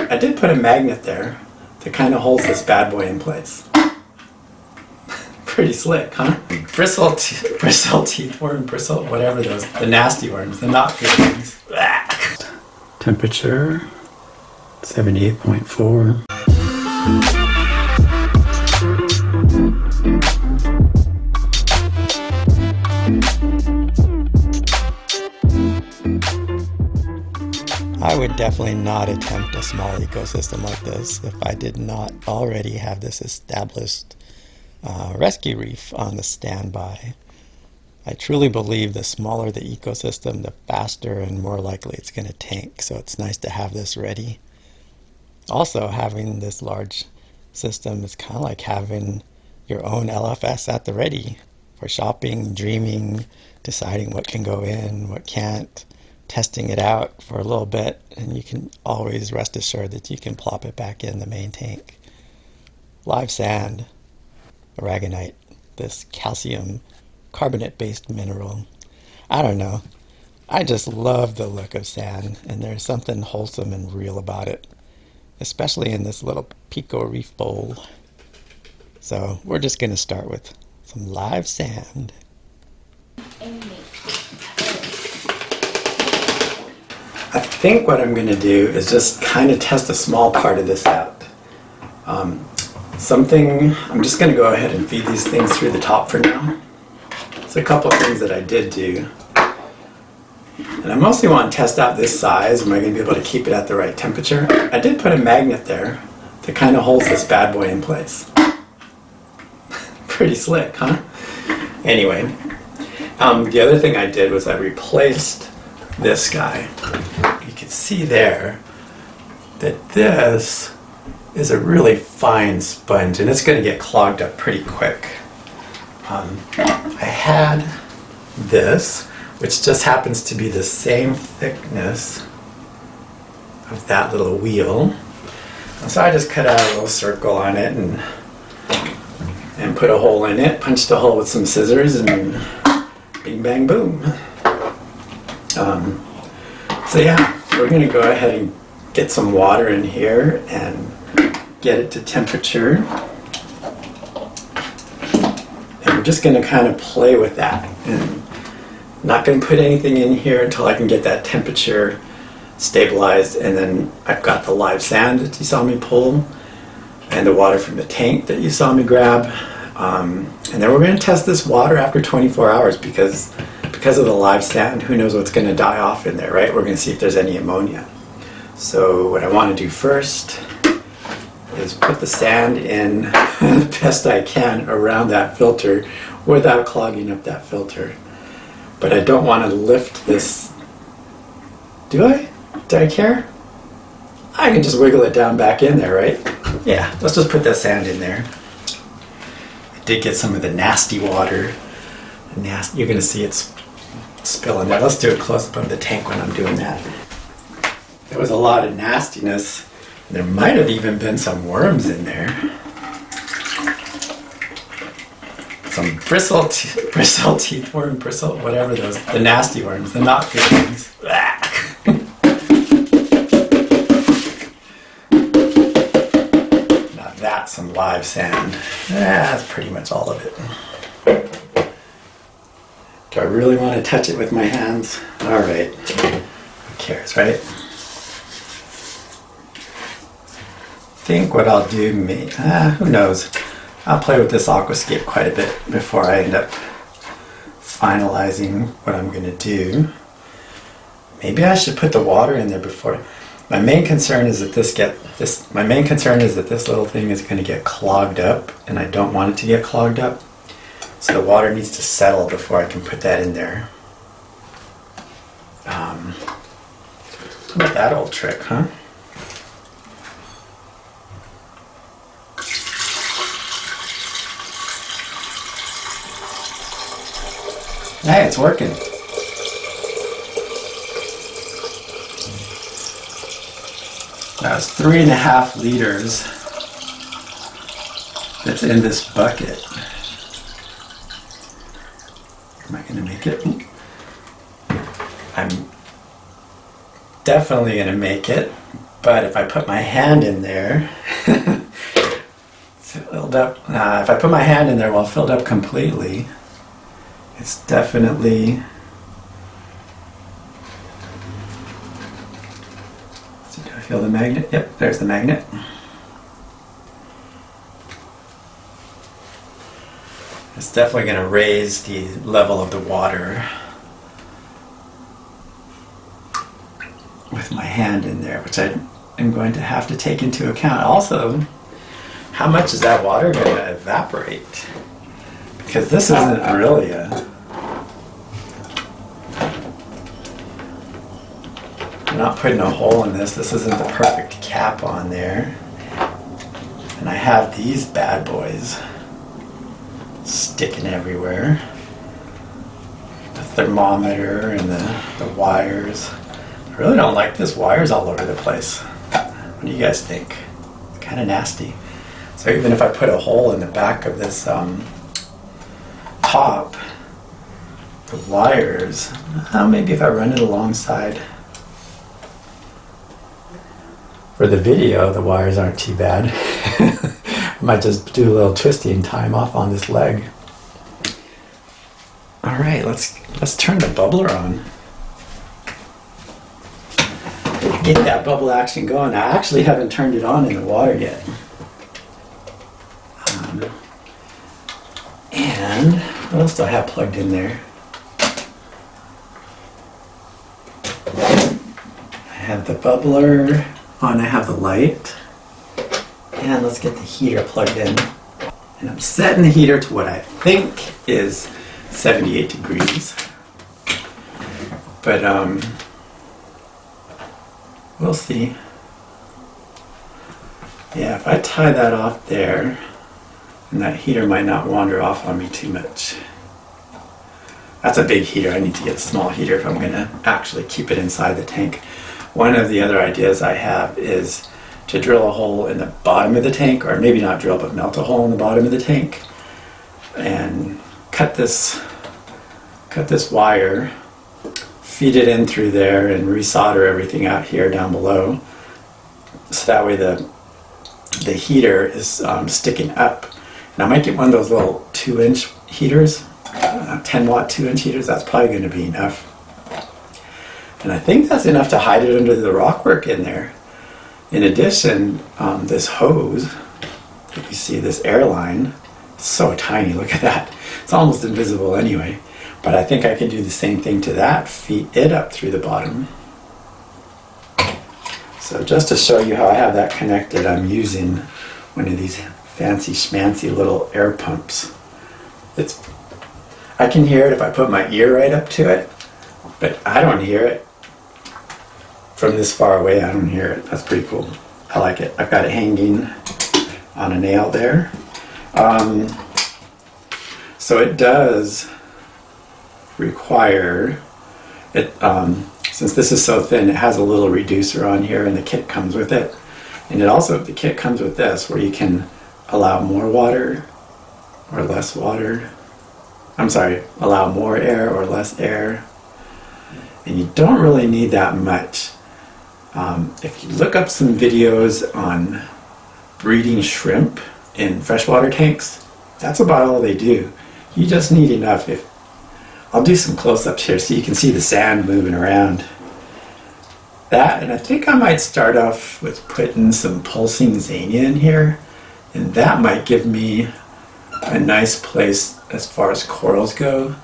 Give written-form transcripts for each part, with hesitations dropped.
I did put a magnet there that kind of holds this bad boy in place. Pretty slick, huh? Bristle teeth worm, bristle, whatever those, the nasty worms, the not good ones. Temperature 78.4. I would definitely not attempt a small ecosystem like this if I did not already have this established rescue reef on the standby. I truly believe the smaller the ecosystem, the faster and more likely it's going to tank, so it's nice to have this ready. Also, having this large system is kind of like having your own LFS at the ready for shopping, dreaming, deciding what can go in, what can't, testing it out for a little bit, and you can always rest assured that you can plop it back in the main tank. Live sand, Aragonite, this calcium carbonate-based mineral. I don't know. I just love the look of sand, and there's something wholesome and real about it, especially in this little Pico Reef bowl. So we're just going to start with some live sand. I think what I'm going to do is just kind of test a small part of this out. I'm just going to go ahead and feed these things through the top for now. It's a couple of things that I did do. And I mostly want to test out this size. Am I going to be able to keep it at the right temperature? I did put a magnet there that kind of holds this bad boy in place. Pretty slick, huh? Anyway, the other thing I did was I replaced this guy. You can see there that this is a really fine sponge, and it's going to get clogged up pretty quick. I had this, which just happens to be the same thickness of that little wheel. And so I just cut out a little circle on it and put a hole in it, punched a hole with some scissors, and bing bang boom. So yeah, we're going to go ahead and get some water in here and get it to temperature. And we're just going to kind of play with that. And not going to put anything in here until I can get that temperature stabilized. And then I've got the live sand that you saw me pull and the water from the tank that you saw me grab. And then we're going to test this water after 24 hours because of the live sand, who knows what's going to die off in there, right? We're going to see if there's any ammonia. So what I want to do first is put the sand in the best I can around that filter without clogging up that filter. But I don't want to lift this. Do I? Do I care? I can just wiggle it down back in there, right? Yeah, let's just put that sand in there. I did get some of the nasty water. You're going to see it's spilling there. Let's do a close-up of the tank when I'm doing that. There was a lot of nastiness. There might have even been some worms in there. Some bristle teeth worm, bristle, whatever those, the nasty worms, the not good ones. Now that's some live sand. That's pretty much all of it. Do I really want to touch it with my hands? All right. Who cares, right? I think what I'll do, who knows? I'll play with this aquascape quite a bit before I end up finalizing what I'm going to do. Maybe I should put the water in there before. My main concern is that this little thing is going to get clogged up, and I don't want it to get clogged up. So the water needs to settle before I can put that in there. How about that old trick, huh? Hey, it's working. That's 3.5 liters that's in this bucket. Am I going to make it? I'm definitely going to make it, But if I put my hand in there, filled up, if I put my hand in there while filled up completely, it's definitely, so do I feel the magnet? Yep, there's the magnet. It's definitely going to raise the level of the water with my hand in there, which I am going to have to take into account. Also, how much is that water going to evaporate? Because this isn't really I'm not putting a hole in this. This isn't the perfect cap on there. And I have these bad boys sticking everywhere. The thermometer and the wires. I really don't like this. Wires all over the place. What do you guys think? It's kind of nasty. So even if I put a hole in the back of this top, the wires, maybe if I run it alongside. For the video, the wires aren't too bad. I might just do a little twisting time off on this leg. All right, let's turn the bubbler on. Get that bubble action going. I actually haven't turned it on in the water yet. And what else do I have plugged in there? I have the bubbler on, I have the light. And let's get the heater plugged in. And I'm setting the heater to what I think is 78 degrees. But we'll see. Yeah, if I tie that off there, and that heater might not wander off on me too much. That's a big heater. I need to get a small heater if I'm going to actually keep it inside the tank. One of the other ideas I have is to drill a hole in the bottom of the tank, or maybe not drill, but melt a hole in the bottom of the tank, and cut this wire, feed it in through there, and resolder everything out here down below, so that way the heater is sticking up. And I might get one of those little 2-inch heaters, 10 watt 2-inch heaters. That's probably going to be enough. And I think that's enough to hide it under the rockwork in there. In addition, this hose, if you see this air line, it's so tiny, look at that. It's almost invisible anyway. But I think I can do the same thing to that, feed it up through the bottom. So just to show you how I have that connected, I'm using one of these fancy schmancy little air pumps. I can hear it if I put my ear right up to it, but I don't hear it. From this far away, I don't hear it. That's pretty cool. I like it. I've got it hanging on a nail there. So it does require it, since this is so thin, it has a little reducer on here, and the kit comes with it. And it also, the kit comes with this, where you can allow more water or less water. I'm sorry, allow more air or less air. And you don't really need that much. If you look up some videos on breeding shrimp in freshwater tanks, that's about all they do. You just need enough. I'll do some close-ups here so you can see the sand moving around. That, and I think I might start off with putting some pulsing xenia in here, and that might give me a nice place as far as corals go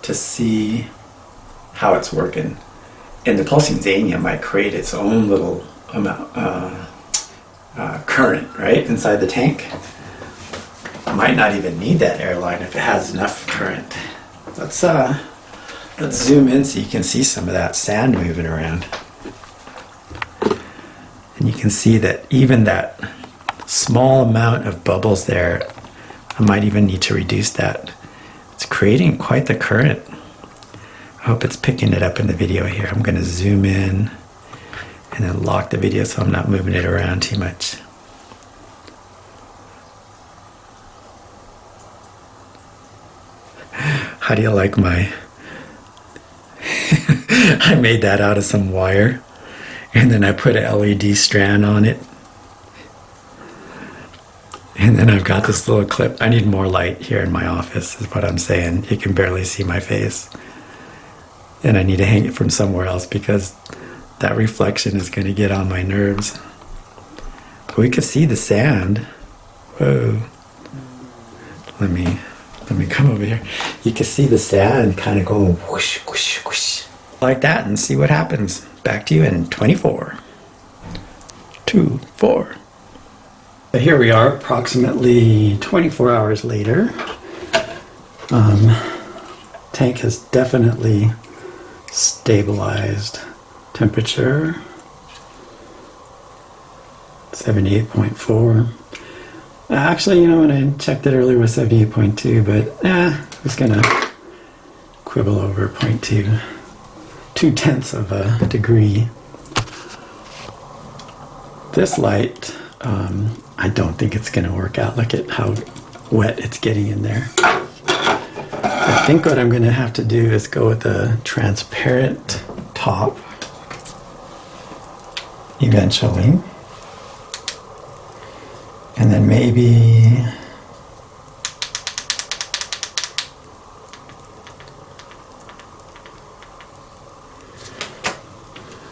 to see how it's working. And the pulsing xenia might create its own little amount, current, right, inside the tank. Might not even need that airline if it has enough current. Let's zoom in so you can see some of that sand moving around. And you can see that even that small amount of bubbles there, I might even need to reduce that. It's creating quite the current. I hope it's picking it up in the video here. I'm going to zoom in and then lock the video so I'm not moving it around too much. How do you like my... I made that out of some wire, And then I put an LED strand on it. And then I've got this little clip. I need more light here in my office, is what I'm saying. You can barely see my face. And I need to hang it from somewhere else because that reflection is going to get on my nerves. But we can see the sand. Whoa. Let me come over here. You can see the sand kind of going whoosh, whoosh, whoosh. Like that, and see what happens. Back to you in 24. 2, 4. So here we are, approximately 24 hours later. Tank has definitely stabilized. Temperature 78.4. Actually, you know, when I checked it earlier, it was 78.2, but I was gonna quibble over 0.2, 0.2 of a degree. This light, I don't think it's gonna work out. Look at how wet it's getting in there. I think what I'm gonna have to do is go with a transparent top eventually. And then maybe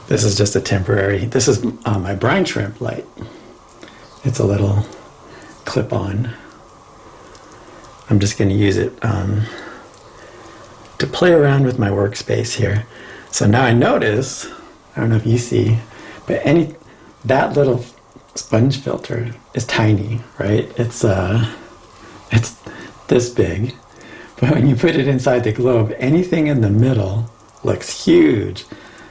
this is just a temporary, this is my brine shrimp light. It's a little clip-on. I'm just going to use it to play around with my workspace here. So now I notice, I don't know if you see, but that little sponge filter is tiny, right? It's this big, but when you put it inside the globe, anything in the middle looks huge.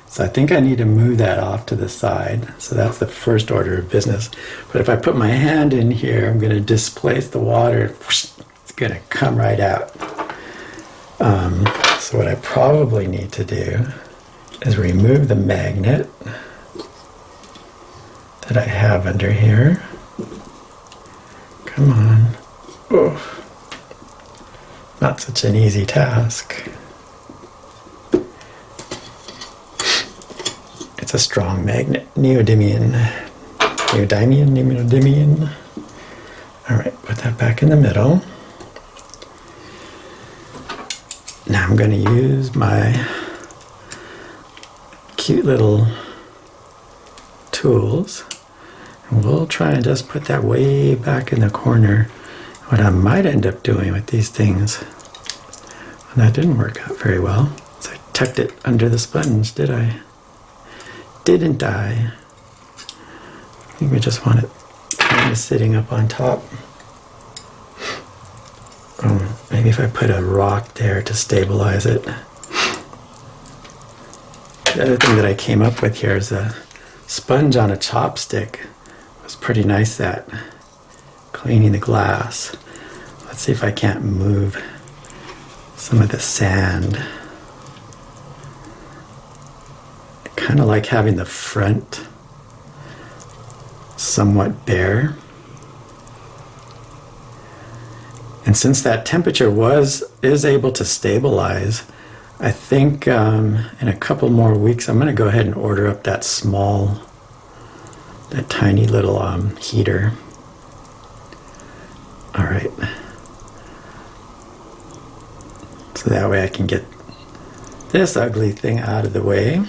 So I think I need to move that off to the side. So that's the first order of business. But if I put my hand in here, I'm going to displace the water. It's going to come right out. So what I probably need to do is remove the magnet that I have under here. Come on. Oh, not such an easy task. It's a strong magnet. Neodymium. Alright, put that back in the middle. Now I'm going to use my cute little tools. And we'll try and just put that way back in the corner. What I might end up doing with these things, and that didn't work out very well, so I tucked it under the sponge, did I? Didn't I? I think we just want it kind of sitting up on top. Maybe if I put a rock there to stabilize it. The other thing that I came up with here is a sponge on a chopstick. It was pretty nice at cleaning the glass. Let's see if I can't move some of the sand. Kind of like having the front somewhat bare. And since that temperature is able to stabilize, I think in a couple more weeks I'm going to go ahead and order up that tiny little heater. Alright. So that way I can get this ugly thing out of the way.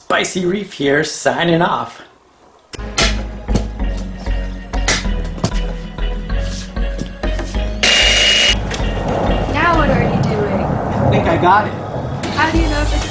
Spicy Reef here, signing off. Now what are you doing? I think I got it. How do you know if it's